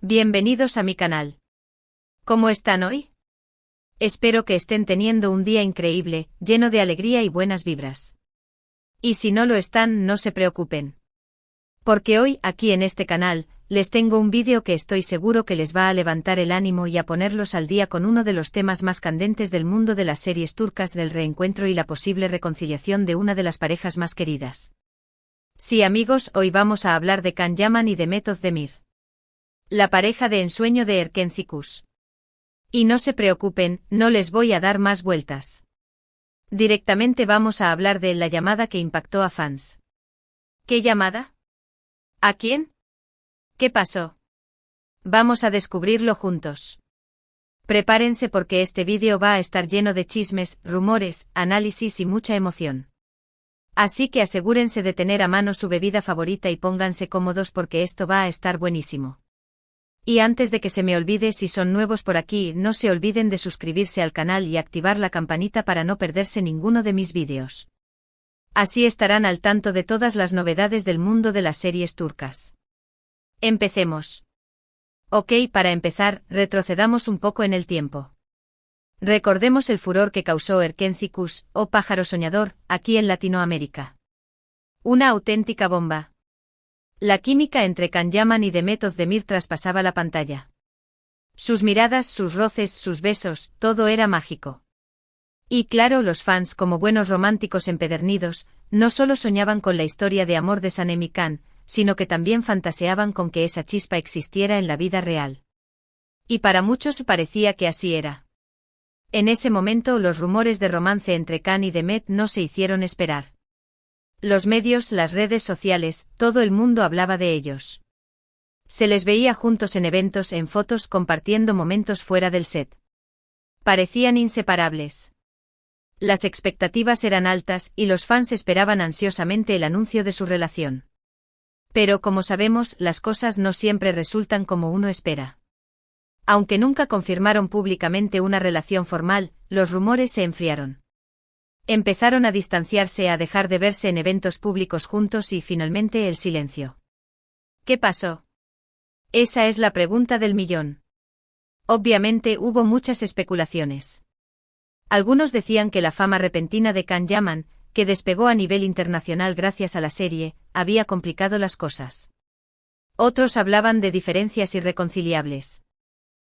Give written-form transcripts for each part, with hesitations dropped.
Bienvenidos a mi canal. ¿Cómo están hoy? Espero que estén teniendo un día increíble, lleno de alegría y buenas vibras. Y si no lo están, no se preocupen. Porque hoy, aquí en este canal, les tengo un vídeo que estoy seguro que les va a levantar el ánimo y a ponerlos al día con uno de los temas más candentes del mundo de las series turcas, del reencuentro y la posible reconciliación de una de las parejas más queridas. Sí, amigos, hoy vamos a hablar de Can Yaman y Demet Özdemir, la pareja de ensueño de Erken Cikus. Y no se preocupen, no les voy a dar más vueltas. Directamente vamos a hablar de la llamada que impactó a fans. ¿Qué llamada? ¿A quién? ¿Qué pasó? Vamos a descubrirlo juntos. Prepárense porque este vídeo va a estar lleno de chismes, rumores, análisis y mucha emoción. Así que asegúrense de tener a mano su bebida favorita y pónganse cómodos porque esto va a estar buenísimo. Y antes de que se me olvide, si son nuevos por aquí, no se olviden de suscribirse al canal y activar la campanita para no perderse ninguno de mis vídeos. Así estarán al tanto de todas las novedades del mundo de las series turcas. Empecemos. Ok, para empezar, retrocedamos un poco en el tiempo. Recordemos el furor que causó Erken Cikus, o pájaro soñador, aquí en Latinoamérica. Una auténtica bomba. La química entre Can Yaman y Demet Özdemir traspasaba la pantalla. Sus miradas, sus roces, sus besos, todo era mágico. Y claro, los fans, como buenos románticos empedernidos, no solo soñaban con la historia de amor de Sanem y Can, sino que también fantaseaban con que esa chispa existiera en la vida real. Y para muchos parecía que así era. En ese momento los rumores de romance entre Can y Demet no se hicieron esperar. Los medios, las redes sociales, todo el mundo hablaba de ellos. Se les veía juntos en eventos, en fotos, compartiendo momentos fuera del set. Parecían inseparables. Las expectativas eran altas y los fans esperaban ansiosamente el anuncio de su relación. Pero como sabemos, las cosas no siempre resultan como uno espera. Aunque nunca confirmaron públicamente una relación formal, los rumores se enfriaron. Empezaron a distanciarse, a dejar de verse en eventos públicos juntos y finalmente el silencio. ¿Qué pasó? Esa es la pregunta del millón. Obviamente hubo muchas especulaciones. Algunos decían que la fama repentina de Can Yaman, que despegó a nivel internacional gracias a la serie, había complicado las cosas. Otros hablaban de diferencias irreconciliables.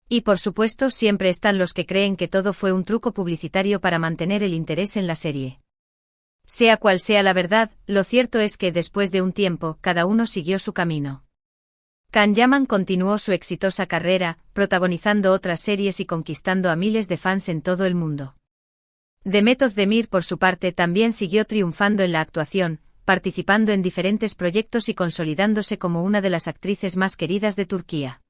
Y por supuesto siempre están los que creen que todo fue un truco publicitario para mantener el interés en la serie. Sea cual sea la verdad, lo cierto es que después de un tiempo, cada uno siguió su camino. Can Yaman continuó su exitosa carrera, protagonizando otras series y conquistando a miles de fans en todo el mundo. Demet Özdemir, por su parte, también siguió triunfando en la actuación, participando en diferentes proyectos y consolidándose como una de las actrices más queridas de Turquía.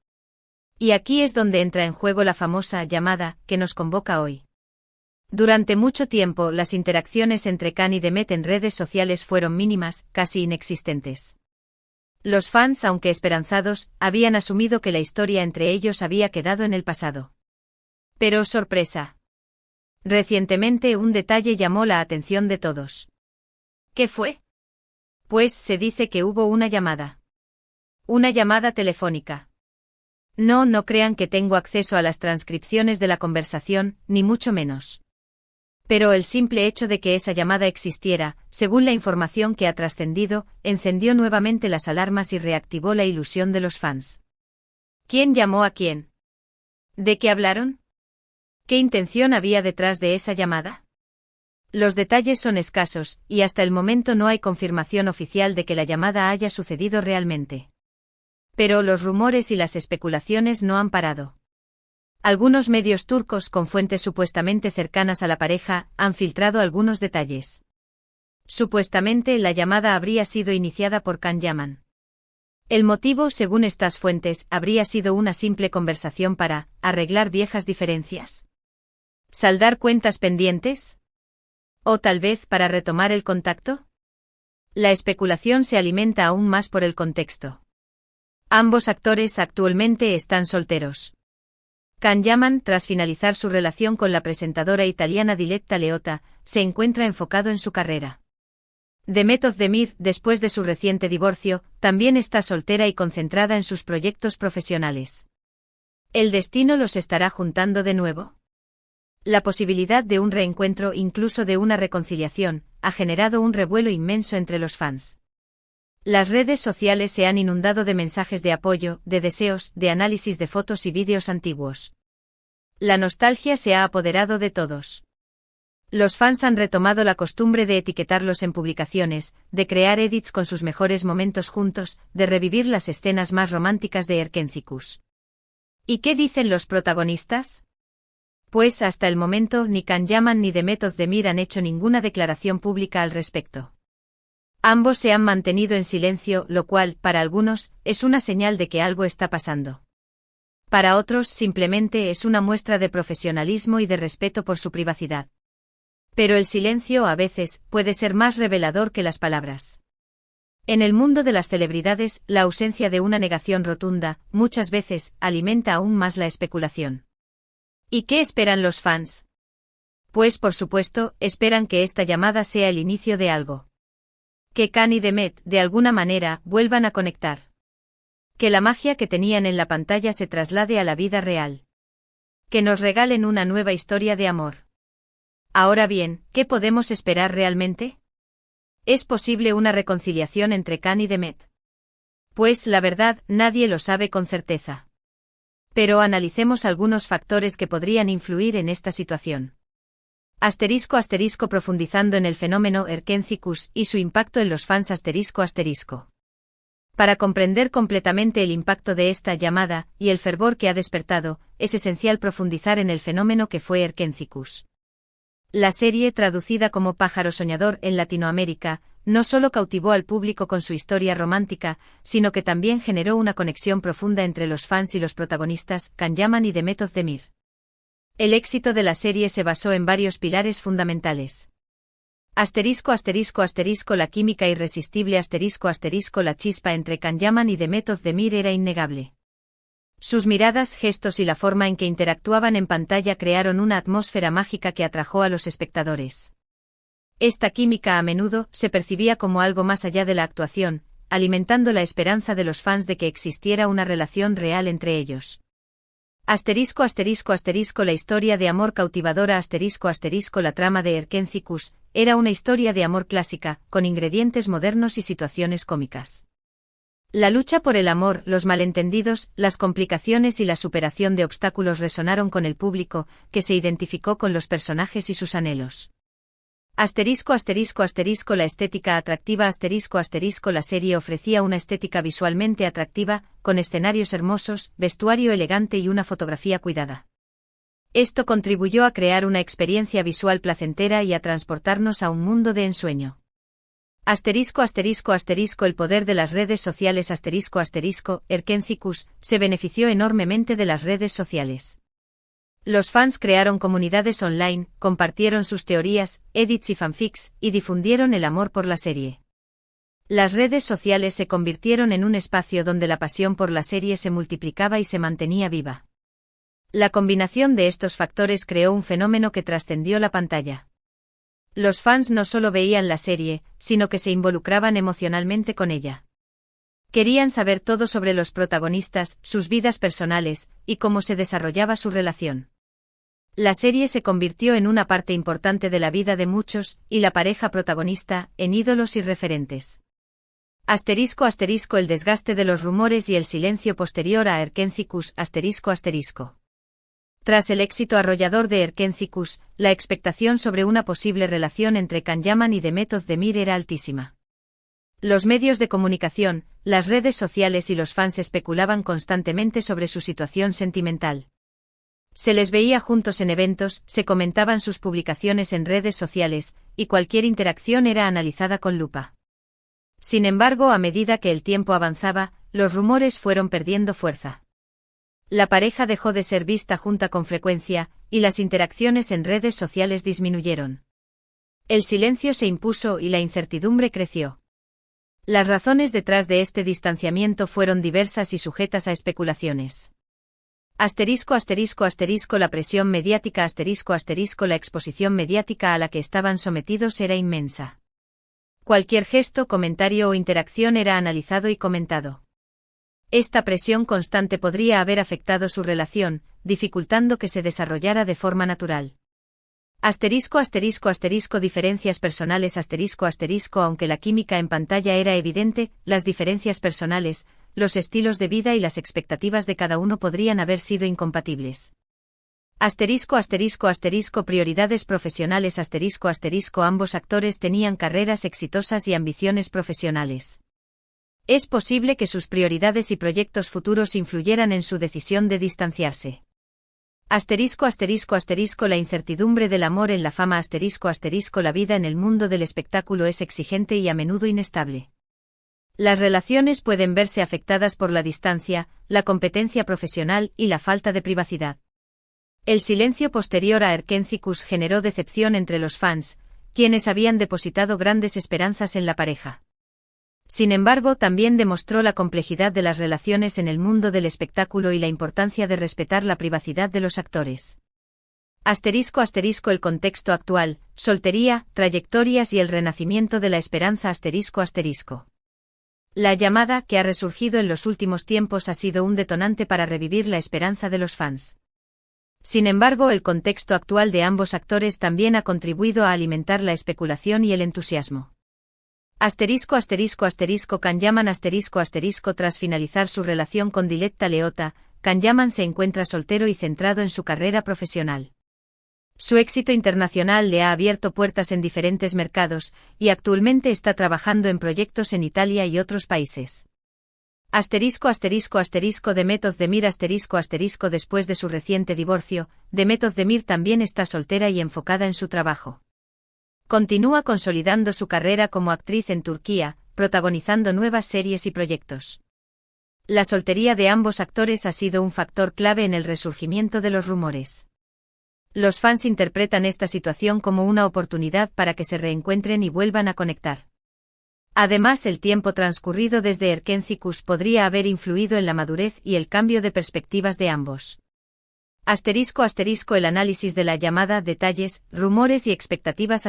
Y aquí es donde entra en juego la famosa llamada que nos convoca hoy. Durante mucho tiempo, las interacciones entre Can y Demet en redes sociales fueron mínimas, casi inexistentes. Los fans, aunque esperanzados, habían asumido que la historia entre ellos había quedado en el pasado. Pero sorpresa. Recientemente un detalle llamó la atención de todos. ¿Qué fue? Pues se dice que hubo una llamada. Una llamada telefónica. No crean que tengo acceso a las transcripciones de la conversación, ni mucho menos. Pero el simple hecho de que esa llamada existiera, según la información que ha trascendido, encendió nuevamente las alarmas y reactivó la ilusión de los fans. ¿Quién llamó a quién? ¿De qué hablaron? ¿Qué intención había detrás de esa llamada? Los detalles son escasos, y hasta el momento no hay confirmación oficial de que la llamada haya sucedido realmente. Pero los rumores y las especulaciones no han parado. Algunos medios turcos con fuentes supuestamente cercanas a la pareja han filtrado algunos detalles. Supuestamente la llamada habría sido iniciada por Can Yaman. El motivo, según estas fuentes, habría sido una simple conversación para arreglar viejas diferencias. ¿Saldar cuentas pendientes? ¿O tal vez para retomar el contacto? La especulación se alimenta aún más por el contexto. Ambos actores actualmente están solteros. Can Yaman, tras finalizar su relación con la presentadora italiana Diletta Leotta, se encuentra enfocado en su carrera. Demet Özdemir, después de su reciente divorcio, también está soltera y concentrada en sus proyectos profesionales. ¿El destino los estará juntando de nuevo? La posibilidad de un reencuentro, incluso de una reconciliación, ha generado un revuelo inmenso entre los fans. Las redes sociales se han inundado de mensajes de apoyo, de deseos, de análisis de fotos y vídeos antiguos. La nostalgia se ha apoderado de todos. Los fans han retomado la costumbre de etiquetarlos en publicaciones, de crear edits con sus mejores momentos juntos, de revivir las escenas más románticas de Erkéntzikos. ¿Y qué dicen los protagonistas? Pues hasta el momento ni Can Yaman ni Demet Özdemir han hecho ninguna declaración pública al respecto. Ambos se han mantenido en silencio, lo cual, para algunos, es una señal de que algo está pasando. Para otros, simplemente es una muestra de profesionalismo y de respeto por su privacidad. Pero el silencio, a veces, puede ser más revelador que las palabras. En el mundo de las celebridades, la ausencia de una negación rotunda, muchas veces, alimenta aún más la especulación. ¿Y qué esperan los fans? Pues por supuesto, esperan que esta llamada sea el inicio de algo. Que Can y Demet, de alguna manera, vuelvan a conectar. Que la magia que tenían en la pantalla se traslade a la vida real. Que nos regalen una nueva historia de amor. Ahora bien, ¿qué podemos esperar realmente? ¿Es posible una reconciliación entre Can y Demet? Pues la verdad, nadie lo sabe con certeza. Pero analicemos algunos factores que podrían influir en esta situación. *** Profundizando en el fenómeno Erkéntzikos y su impacto en los fans ***. Para comprender completamente el impacto de esta llamada, y el fervor que ha despertado, es esencial profundizar en el fenómeno que fue Erkéntzikos. La serie, traducida como Pájaro Soñador en Latinoamérica, no solo cautivó al público con su historia romántica, sino que también generó una conexión profunda entre los fans y los protagonistas, Can Yaman y Demet Özdemir. El éxito de la serie se basó en varios pilares fundamentales. La química irresistible la chispa entre Can Yaman y Demet Özdemir era innegable. Sus miradas, gestos y la forma en que interactuaban en pantalla crearon una atmósfera mágica que atrajo a los espectadores. Esta química a menudo se percibía como algo más allá de la actuación, alimentando la esperanza de los fans de que existiera una relación real entre ellos. La historia de amor cautivadora la trama de Erkéntzikos era una historia de amor clásica, con ingredientes modernos y situaciones cómicas. La lucha por el amor, los malentendidos, las complicaciones y la superación de obstáculos resonaron con el público, que se identificó con los personajes y sus anhelos. La estética atractiva la serie ofrecía una estética visualmente atractiva, con escenarios hermosos, vestuario elegante y una fotografía cuidada. Esto contribuyó a crear una experiencia visual placentera y a transportarnos a un mundo de ensueño. El poder de las redes sociales Erkéntzikos se benefició enormemente de las redes sociales. Los fans crearon comunidades online, compartieron sus teorías, edits y fanfics, y difundieron el amor por la serie. Las redes sociales se convirtieron en un espacio donde la pasión por la serie se multiplicaba y se mantenía viva. La combinación de estos factores creó un fenómeno que trascendió la pantalla. Los fans no solo veían la serie, sino que se involucraban emocionalmente con ella. Querían saber todo sobre los protagonistas, sus vidas personales, y cómo se desarrollaba su relación. La serie se convirtió en una parte importante de la vida de muchos, y la pareja protagonista, en ídolos y referentes. El desgaste de los rumores y el silencio posterior a Erkéntzikos Tras el éxito arrollador de Erkéntzikos, la expectación sobre una posible relación entre Can Yaman y Demet Özdemir era altísima. Los medios de comunicación, las redes sociales y los fans especulaban constantemente sobre su situación sentimental. Se les veía juntos en eventos, se comentaban sus publicaciones en redes sociales, y cualquier interacción era analizada con lupa. Sin embargo, a medida que el tiempo avanzaba, los rumores fueron perdiendo fuerza. La pareja dejó de ser vista junta con frecuencia, y las interacciones en redes sociales disminuyeron. El silencio se impuso y la incertidumbre creció. Las razones detrás de este distanciamiento fueron diversas y sujetas a especulaciones. La presión mediática la exposición mediática a la que estaban sometidos era inmensa. Cualquier gesto, comentario o interacción era analizado y comentado. Esta presión constante podría haber afectado su relación, dificultando que se desarrollara de forma natural. Diferencias personales aunque la química en pantalla era evidente, las diferencias personales, los estilos de vida y las expectativas de cada uno podrían haber sido incompatibles. Prioridades profesionales ambos actores tenían carreras exitosas y ambiciones profesionales. Es posible que sus prioridades y proyectos futuros influyeran en su decisión de distanciarse. La incertidumbre del amor en la fama la vida en el mundo del espectáculo es exigente y a menudo inestable. Las relaciones pueden verse afectadas por la distancia, la competencia profesional y la falta de privacidad. El silencio posterior a Erkenci-Kuş generó decepción entre los fans, quienes habían depositado grandes esperanzas en la pareja. Sin embargo, también demostró la complejidad de las relaciones en el mundo del espectáculo y la importancia de respetar la privacidad de los actores. El contexto actual, soltería, trayectorias y el renacimiento de la esperanza La llamada, que ha resurgido en los últimos tiempos, ha sido un detonante para revivir la esperanza de los fans. Sin embargo, el contexto actual de ambos actores también ha contribuido a alimentar la especulación y el entusiasmo. Can Yaman Tras finalizar su relación con Diletta Leotta, Can Yaman se encuentra soltero y centrado en su carrera profesional. Su éxito internacional le ha abierto puertas en diferentes mercados, y actualmente está trabajando en proyectos en Italia y otros países. Demet Özdemir Después de su reciente divorcio, Demet Özdemir también está soltera y enfocada en su trabajo. Continúa consolidando su carrera como actriz en Turquía, protagonizando nuevas series y proyectos. La soltería de ambos actores ha sido un factor clave en el resurgimiento de los rumores. Los fans interpretan esta situación como una oportunidad para que se reencuentren y vuelvan a conectar. Además, el tiempo transcurrido desde Erkenci-Kuş podría haber influido en la madurez y el cambio de perspectivas de ambos. El análisis de la llamada, detalles, rumores y expectativas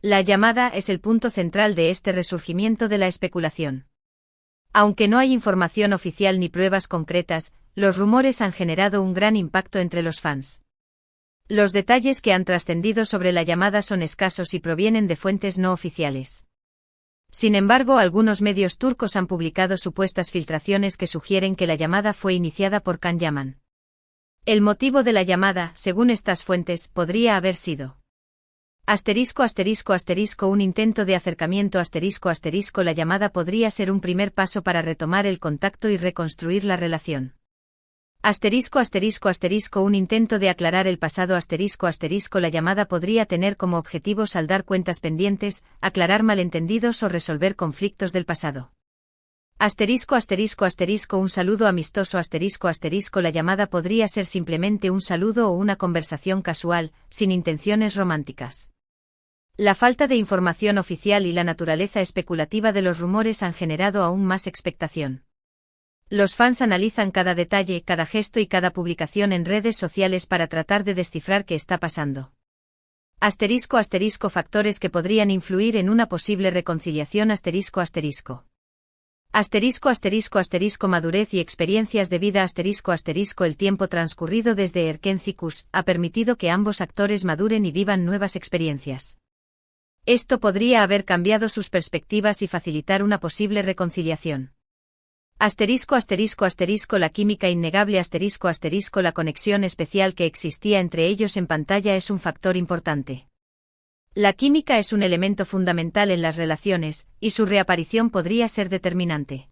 La llamada es el punto central de este resurgimiento de la especulación. Aunque no hay información oficial ni pruebas concretas, los rumores han generado un gran impacto entre los fans. Los detalles que han trascendido sobre la llamada son escasos y provienen de fuentes no oficiales. Sin embargo, algunos medios turcos han publicado supuestas filtraciones que sugieren que la llamada fue iniciada por Can Yaman. El motivo de la llamada, según estas fuentes, podría haber sido un intento de acercamiento La llamada podría ser un primer paso para retomar el contacto y reconstruir la relación. Un intento de aclarar el pasado La llamada podría tener como objetivo saldar cuentas pendientes, aclarar malentendidos o resolver conflictos del pasado. Un saludo amistoso La llamada podría ser simplemente un saludo o una conversación casual, sin intenciones románticas. La falta de información oficial y la naturaleza especulativa de los rumores han generado aún más expectación. Los fans analizan cada detalle, cada gesto y cada publicación en redes sociales para tratar de descifrar qué está pasando. Factores que podrían influir en una posible reconciliación Madurez y experiencias de vida El tiempo transcurrido desde Erkenci-Kuş ha permitido que ambos actores maduren y vivan nuevas experiencias. Esto podría haber cambiado sus perspectivas y facilitar una posible reconciliación. La química innegable La conexión especial que existía entre ellos en pantalla es un factor importante. La química es un elemento fundamental en las relaciones, y su reaparición podría ser determinante.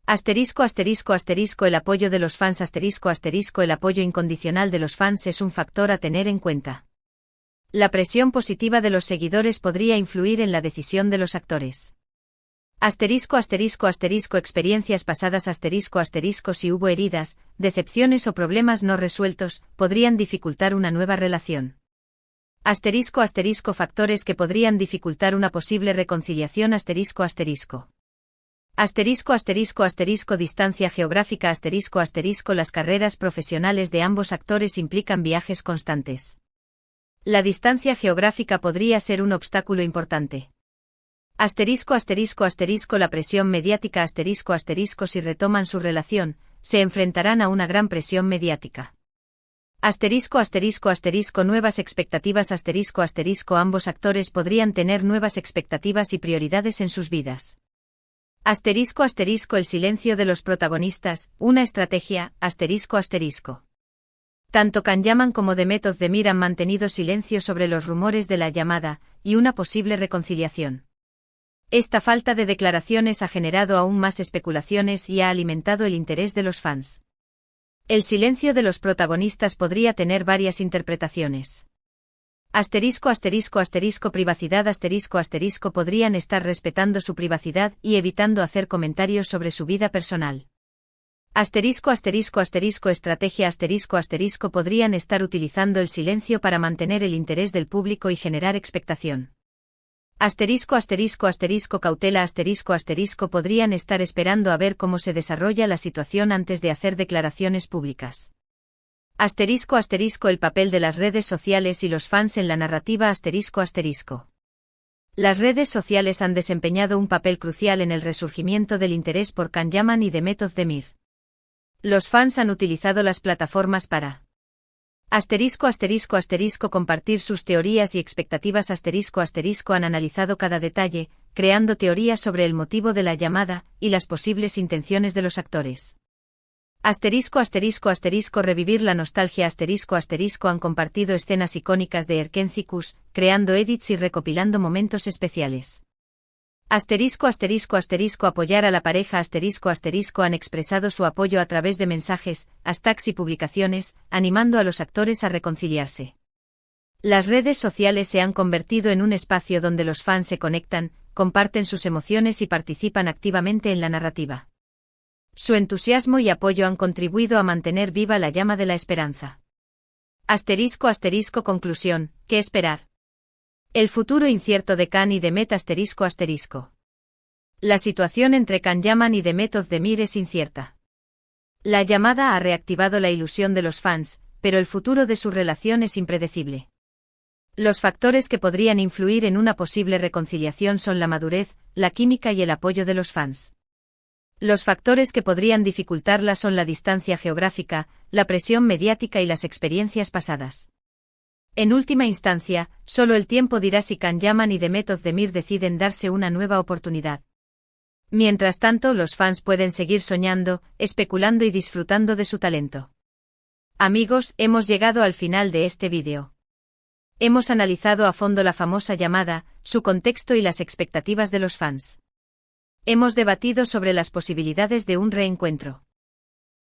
El apoyo de los fans El apoyo incondicional de los fans es un factor a tener en cuenta. La presión positiva de los seguidores podría influir en la decisión de los actores. Experiencias pasadas Si hubo heridas, decepciones o problemas no resueltos, podrían dificultar una nueva relación. Factores que podrían dificultar una posible reconciliación Distancia geográfica Las carreras profesionales de ambos actores implican viajes constantes. La distancia geográfica podría ser un obstáculo importante. Asterisco asterisco asterisco la presión mediática asterisco asterisco si retoman su relación, se enfrentarán a una gran presión mediática. Asterisco asterisco asterisco nuevas expectativas asterisco asterisco ambos actores podrían tener nuevas expectativas y prioridades en sus vidas. Asterisco asterisco el silencio de los protagonistas, una estrategia, asterisco asterisco. Tanto Can Yaman como Demet Özdemir han mantenido silencio sobre los rumores de la llamada, y una posible reconciliación. Esta falta de declaraciones ha generado aún más especulaciones y ha alimentado el interés de los fans. El silencio de los protagonistas podría tener varias interpretaciones. Asterisco asterisco asterisco privacidad asterisco asterisco podrían estar respetando su privacidad y evitando hacer comentarios sobre su vida personal. Asterisco asterisco asterisco estrategia asterisco asterisco podrían estar utilizando el silencio para mantener el interés del público y generar expectación. Asterisco asterisco asterisco cautela asterisco asterisco podrían estar esperando a ver cómo se desarrolla la situación antes de hacer declaraciones públicas. Asterisco asterisco el papel de las redes sociales y los fans en la narrativa asterisco asterisco. Las redes sociales han desempeñado un papel crucial en el resurgimiento del interés por Can Yaman y Demet Özdemir. Los fans han utilizado las plataformas para asterisco asterisco asterisco compartir sus teorías y expectativas asterisco asterisco han analizado cada detalle, creando teorías sobre el motivo de la llamada y las posibles intenciones de los actores. Asterisco asterisco asterisco revivir la nostalgia asterisco asterisco han compartido escenas icónicas de Erkencikus, creando edits y recopilando momentos especiales. Asterisco asterisco asterisco apoyar a la pareja asterisco asterisco han expresado su apoyo a través de mensajes, hashtags y publicaciones, animando a los actores a reconciliarse. Las redes sociales se han convertido en un espacio donde los fans se conectan, comparten sus emociones y participan activamente en la narrativa. Su entusiasmo y apoyo han contribuido a mantener viva la llama de la esperanza. Asterisco asterisco conclusión, ¿qué esperar? El futuro incierto de Can y Demet asterisco asterisco. La situación entre Can Yaman y Demet Özdemir es incierta. La llamada ha reactivado la ilusión de los fans, pero el futuro de su relación es impredecible. Los factores que podrían influir en una posible reconciliación son la madurez, la química y el apoyo de los fans. Los factores que podrían dificultarla son la distancia geográfica, la presión mediática y las experiencias pasadas. En última instancia, solo el tiempo dirá si Can Yaman y Demet Özdemir deciden darse una nueva oportunidad. Mientras tanto, los fans pueden seguir soñando, especulando y disfrutando de su talento. Amigos, hemos llegado al final de este vídeo. Hemos analizado a fondo la famosa llamada, su contexto y las expectativas de los fans. Hemos debatido sobre las posibilidades de un reencuentro.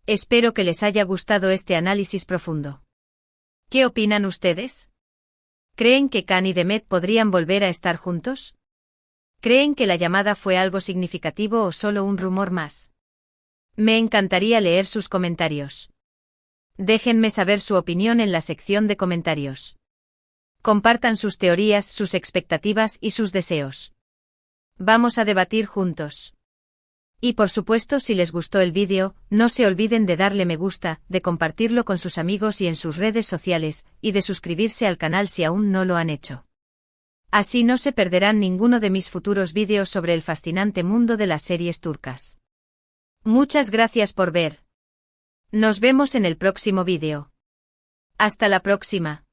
Espero que les haya gustado este análisis profundo. ¿Qué opinan ustedes? ¿Creen que Can y Demet podrían volver a estar juntos? ¿Creen que la llamada fue algo significativo o solo un rumor más? Me encantaría leer sus comentarios. Déjenme saber su opinión en la sección de comentarios. Compartan sus teorías, sus expectativas y sus deseos. Vamos a debatir juntos. Y por supuesto, si les gustó el vídeo, no se olviden de darle me gusta, de compartirlo con sus amigos y en sus redes sociales, y de suscribirse al canal si aún no lo han hecho. Así no se perderán ninguno de mis futuros vídeos sobre el fascinante mundo de las series turcas. Muchas gracias por ver. Nos vemos en el próximo vídeo. Hasta la próxima.